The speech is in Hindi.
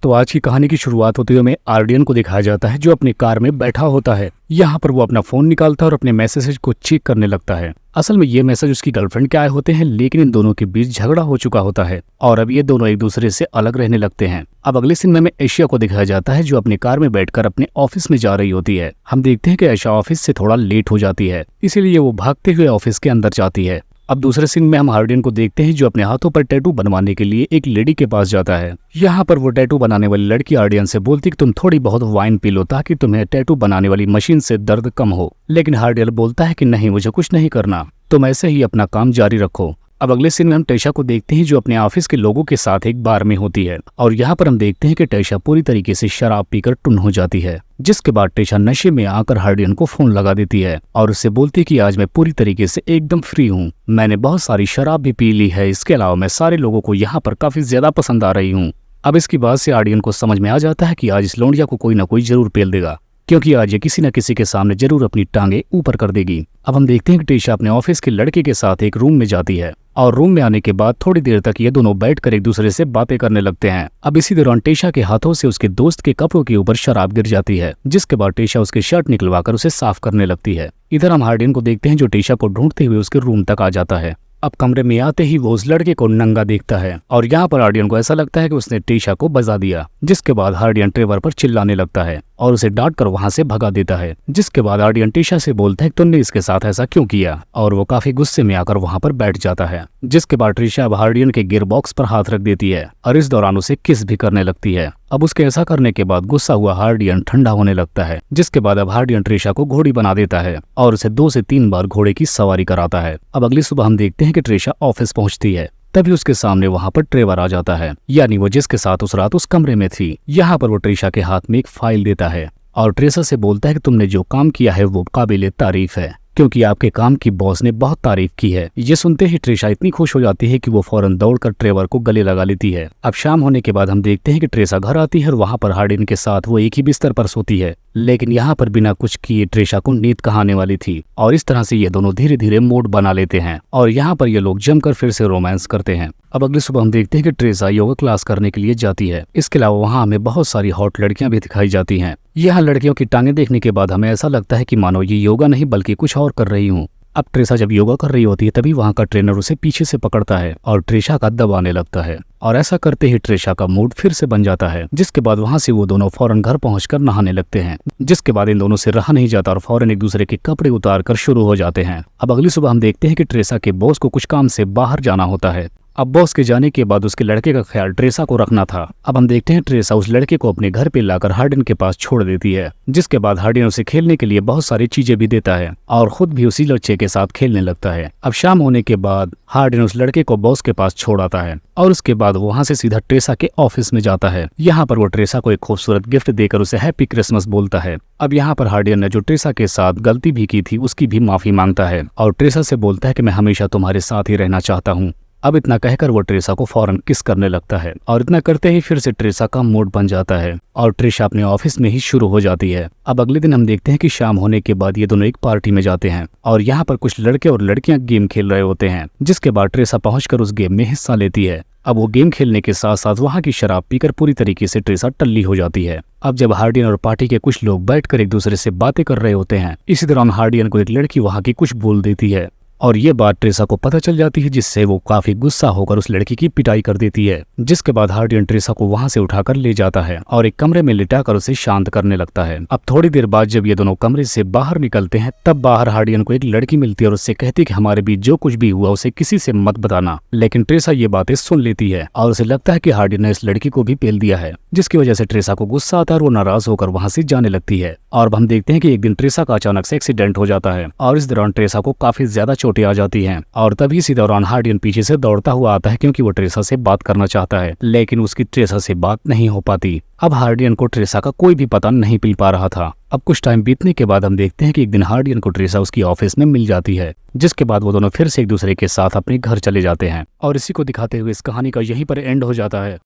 तो आज की कहानी की शुरुआत होते हुए हमें आर्डियन को दिखाया जाता है जो अपनी कार में बैठा होता है। यहाँ पर वो अपना फोन निकालता है और अपने मैसेज को चेक करने लगता है। असल में ये मैसेज उसकी गर्लफ्रेंड के आए होते हैं, लेकिन इन दोनों के बीच झगड़ा हो चुका होता है और अब ये दोनों एक दूसरे से अलग रहने लगते हैं। अब अगले सीन में हमें एशिया को दिखाया जाता है जो अपनी कार में बैठकर अपने ऑफिस में जा रही होती है। हम देखते हैं कि एशिया ऑफिस से थोड़ा लेट हो जाती है, इसीलिए वो भागते हुए ऑफिस के अंदर जाती है। अब दूसरे सीन में हम आर्डियन को देखते हैं जो अपने हाथों पर टैटू बनवाने के लिए एक लेडी के पास जाता है। यहाँ पर वो टैटू बनाने वाली लड़की आर्डियन से बोलती कि तुम थोड़ी बहुत वाइन पी लो ताकि तुम्हें टैटू बनाने वाली मशीन से दर्द कम हो, लेकिन आर्डियन बोलता है कि नहीं, मुझे कुछ नहीं करना, तुम ऐसे ही अपना काम जारी रखो। अब अगले सीन में हम टेशा को देखते हैं जो अपने ऑफिस के लोगों के साथ एक बार में होती है और यहाँ पर हम देखते हैं कि टेशा पूरी तरीके से शराब पीकर टुन हो जाती है, जिसके बाद टेशा नशे में आकर हार्डियन को फोन लगा देती है और उससे बोलती है कि आज मैं पूरी तरीके से एकदम फ्री हूँ, मैंने बहुत सारी शराब भी पी ली है, इसके अलावा मैं सारे लोगों को यहाँ पर काफी ज्यादा पसंद आ रही हूँ। अब इसकी बात से आर्डियन को समझ में आ जाता है कि आज इस लौंडिया को कोई ना कोई जरूर पेल देगा, क्योंकि आज ये किसी न किसी के सामने जरूर अपनी टांगे ऊपर कर देगी। अब हम देखते हैं कि टेशा अपने ऑफिस के लड़के के साथ एक रूम में जाती है और रूम में आने के बाद थोड़ी देर तक ये दोनों बैठकर एक दूसरे से बातें करने लगते हैं। अब इसी दौरान टेशा के हाथों से उसके दोस्त के कपड़ों के ऊपर शराब गिर जाती है, जिसके बाद टेशा उसकी शर्ट निकलवाकर उसे साफ करने लगती है। इधर हम हार्डियन को देखते हैं जो टेशा को ढूंढते हुए उसके रूम तक आ जाता है। अब कमरे में आते ही वो उस लड़के को नंगा देखता है और यहाँ पर हार्डियन को ऐसा लगता है कि उसने टेशा को बजा दिया, जिसके बाद हार्डियन ट्रेवर पर चिल्लाने लगता है और उसे डांट कर वहां से भगा देता है। जिसके बाद हार्डियन टेशा से बोलता है कि तुमने इसके साथ ऐसा क्यों किया, और वो काफी गुस्से में आकर वहां पर बैठ जाता है। जिसके बाद टेशा अब हार्डियन के गियर बॉक्स पर हाथ रख देती है और इस दौरान उसे किस भी करने लगती है। अब उसके ऐसा करने के बाद गुस्सा हुआ हार्डियन ठंडा होने लगता है, जिसके बाद अब हार्डियन टेशा को घोड़ी बना देता है और उसे 2 से 3 बार घोड़े की सवारी कराता है। अब अगली सुबह हम देखते हैं कि टेशा ऑफिस पहुंचती है, तभी उसके सामने वहां पर ट्रेवर आ जाता है, यानी वो जिसके साथ उस रात उस कमरे में थी। यहाँ पर वो टेशा के हाथ में एक फाइल देता है और ट्रेसा से बोलता है कि तुमने जो काम किया है वो काबिले तारीफ है, क्योंकि आपके काम की बॉस ने बहुत तारीफ की है। ये सुनते ही ट्रेसा इतनी खुश हो जाती है कि वो फौरन दौड़कर ट्रेवर को गले लगा लेती है। अब शाम होने के बाद हम देखते हैं कि ट्रेसा घर आती है और वहां पर हार्डियन के साथ वो एक ही बिस्तर पर सोती है, लेकिन यहाँ पर बिना कुछ किए ट्रेसा को नींद कहाने वाली थी और इस तरह से ये दोनों धीरे धीरे मूड बना लेते हैं और यहाँ पर ये लोग जमकर फिर से रोमांस करते हैं। अब अगली सुबह हम देखते हैं कि ट्रेसा योगा क्लास करने के लिए जाती है। इसके अलावा वहाँ हमें बहुत सारी हॉट लड़कियां भी दिखाई जाती हैं। यहाँ लड़कियों की टांगे देखने के बाद हमें ऐसा लगता है कि मानो ये योगा नहीं बल्कि कुछ और कर रही हूँ। अब ट्रेसा जब योगा कर रही होती है तभी वहाँ का ट्रेनर उसे पीछे से पकड़ता है और ट्रेसा का दबाने लगता है और ऐसा करते ही ट्रेसा का मूड फिर से बन जाता है। जिसके बाद वहाँ से वो दोनों फौरन घर पहुंचकर नहाने लगते हैं, जिसके बाद इन दोनों से रहा नहीं जाता और फौरन एक दूसरे के कपड़े उतार कर शुरू हो जाते हैं। अब अगली सुबह हम देखते हैं कि ट्रेसा के बॉस को कुछ काम से बाहर जाना होता है। अब बॉस के जाने के बाद उसके लड़के का ख्याल ट्रेसा को रखना था। अब हम देखते हैं ट्रेसा उस लड़के को अपने घर पे लाकर हार्डियन के पास छोड़ देती है, जिसके बाद हार्डियन उसे खेलने के लिए बहुत सारी चीजें भी देता है और खुद भी उसी लड़के के साथ खेलने लगता है। अब शाम होने के बाद हार्डियन उस लड़के को बॉस के पास छोड़ आता है और उसके बाद वहाँ से सीधा ट्रेसा के ऑफिस में जाता है। यहाँ पर वो ट्रेसा को एक खूबसूरत गिफ्ट देकर उसे हैप्पी क्रिसमस बोलता है। अब यहाँ पर हार्डियन ने जो ट्रेसा के साथ गलती भी की थी उसकी भी माफी मांगता है और ट्रेसा से बोलता है कि मैं हमेशा तुम्हारे साथ ही रहना चाहता हूँ। अब इतना कहकर वो ट्रेसा को फौरन किस करने लगता है और इतना करते ही फिर से ट्रेसा का मूड बन जाता है और ट्रेसा अपने ऑफिस में ही शुरू हो जाती है। अब अगले दिन हम देखते हैं कि शाम होने के बाद ये दोनों एक पार्टी में जाते हैं और यहाँ पर कुछ लड़के और लड़कियां गेम खेल रहे होते हैं, जिसके बाद ट्रेसा पहुंचकर उस गेम में हिस्सा लेती है। अब वो गेम खेलने के साथ साथ वहाँ की शराब पीकर पूरी तरीके से ट्रेसा टल्ली हो जाती है। अब जब हार्डियन और पार्टी के कुछ लोग बैठकर एक दूसरे से बातें कर रहे होते हैं, इसी दौरान हार्डियन को एक लड़की वहाँ की कुछ बोल देती है और ये बात ट्रेसा को पता चल जाती है, जिससे वो काफी गुस्सा होकर उस लड़की की पिटाई कर देती है। जिसके बाद हार्डियन ट्रेसा को वहां से उठाकर ले जाता है और एक कमरे में लिटाकर उसे शांत करने लगता है। अब थोड़ी देर बाद जब ये दोनों कमरे से बाहर निकलते हैं तब बाहर हार्डियन को एक लड़की मिलती है और उससे कहती है कि हमारे बीच जो कुछ भी हुआ उसे किसी से मत बताना, लेकिन ट्रेसा ये बातें सुन लेती है और उसे लगता है कि हार्डियन ने इस लड़की को भी पेल दिया है, जिसकी वजह से ट्रेसा को गुस्सा आता है और वो नाराज होकर वहां से जाने लगती है। और हम देखते हैं कि एक दिन ट्रेसा का अचानक से एक्सीडेंट हो जाता है और इस दौरान ट्रेसा को काफी ज्यादा चोटें आ जाती हैं और तभी इसी दौरान हार्डियन पीछे से दौड़ता हुआ आता है, क्योंकि वो ट्रेसा से बात करना चाहता है, लेकिन उसकी ट्रेसा से बात नहीं हो पाती। अब हार्डियन को ट्रेसा का कोई भी पता नहीं मिल पा रहा था। अब कुछ टाइम बीतने के बाद हम देखते हैं कि एक दिन हार्डियन को ट्रेसा उसकी ऑफिस में मिल जाती है, जिसके बाद वो दोनों फिर से एक दूसरे के साथ अपने घर चले जाते हैं और इसी को दिखाते हुए इस कहानी का यहीं पर एंड हो जाता है।